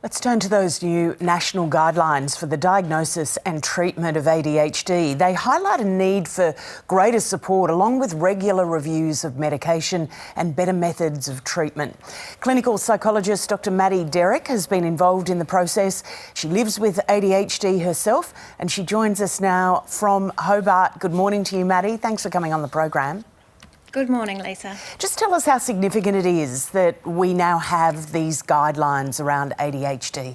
Let's turn to those new national guidelines for the diagnosis and treatment of ADHD. They highlight a need for greater support along with regular reviews of medication and better methods of treatment. Clinical psychologist Dr. Maddie Derrick has been involved in the process. She lives with ADHD herself and she joins us now from Hobart. Good morning to you, Maddie. Thanks for coming on the program. Good morning, Lisa. Just tell us how significant it is that we now have these guidelines around ADHD.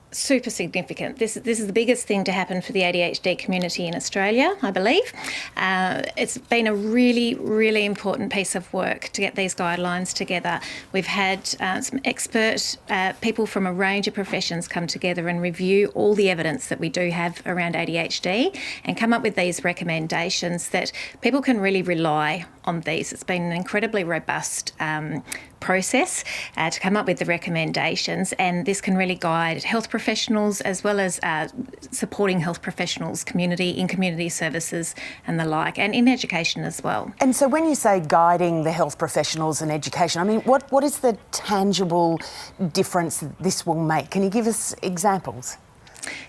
Super significant. This is the biggest thing to happen for the ADHD community in Australia, I believe. It's been a really, really important piece of work to get these guidelines together. We've had some expert people from a range of professions come together and review all the evidence that we do have around ADHD and come up with these recommendations that people can really rely on these. It's been an incredibly robust process to come up with the recommendations, and this can really guide health professionals as well as supporting health professionals, community services and the like, and in education as well. And so when you say guiding the health professionals and education, I mean, what is the tangible difference this will make? Can you give us examples?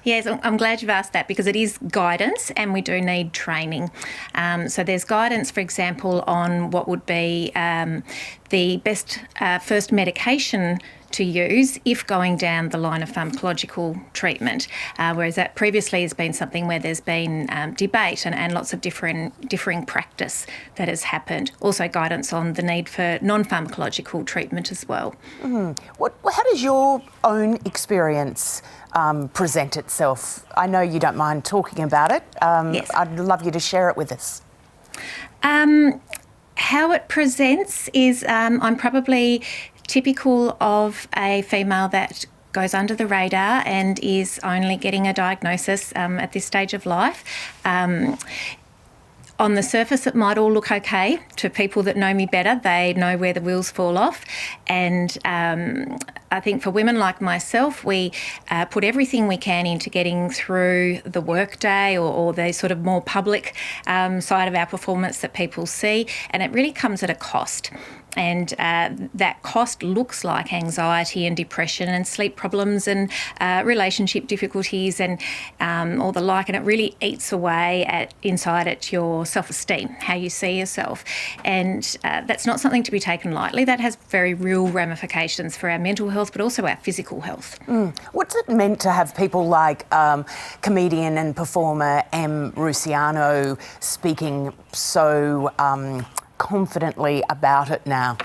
Yes, I'm glad you've asked that because it is guidance and we do need training. So there's guidance, for example, on what would be the best first medication to use if going down the line of pharmacological treatment, whereas that previously has been something where there's been debate and lots of differing practice that has happened. Also guidance on the need for non-pharmacological treatment as well. How does your own experience present itself? I know you don't mind talking about it. Yes. I'd love you to share it with us. How it presents is I'm probably typical of a female that goes under the radar and is only getting a diagnosis at this stage of life. On the surface, it might all look okay. To people that know me better, they know where the wheels fall off. And I think for women like myself, we put everything we can into getting through the workday or the sort of more public side of our performance that people see. And it really comes at a cost. And that cost looks like anxiety and depression and sleep problems and relationship difficulties and all the like. And it really eats away inside at your self-esteem, how you see yourself. And that's not something to be taken lightly. That has very real ramifications for our mental health, but also our physical health. What's it meant to have people like comedian and performer M. Rusiano speaking so confidently about it now?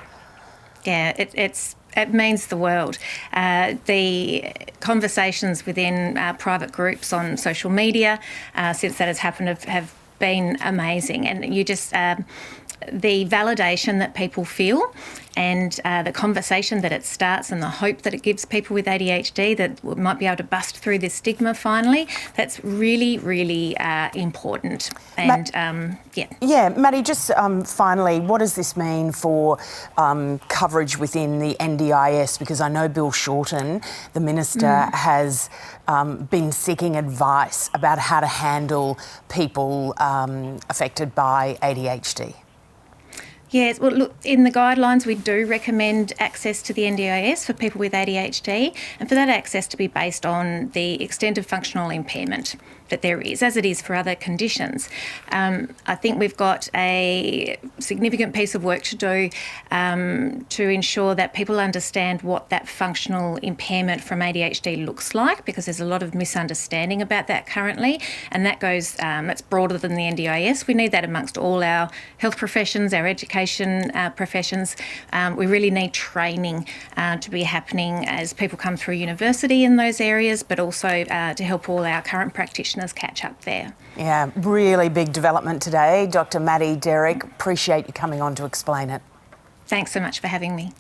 Yeah, it means the world. The conversations within private groups on social media since that has happened have been amazing, and you just the validation that people feel and the conversation that it starts and the hope that it gives people with ADHD that we might be able to bust through this stigma finally, that's really, really important. And Yeah, Maddie, just finally, what does this mean for coverage within the NDIS? Because I know Bill Shorten, the Minister, has been seeking advice about how to handle people affected by ADHD. Yes, well, look, in the guidelines, we do recommend access to the NDIS for people with ADHD, and for that access to be based on the extent of functional impairment that there is, as it is for other conditions. I think we've got a significant piece of work to do to ensure that people understand what that functional impairment from ADHD looks like, because there's a lot of misunderstanding about that currently, and that goes, it's broader than the NDIS. We need that amongst all our health professions, our education professions. We really need training to be happening as people come through university in those areas, but also to help all our current practitioners catch up there. Yeah, really big development today. Dr. Maddie Derrick, appreciate you coming on to explain it. Thanks so much for having me.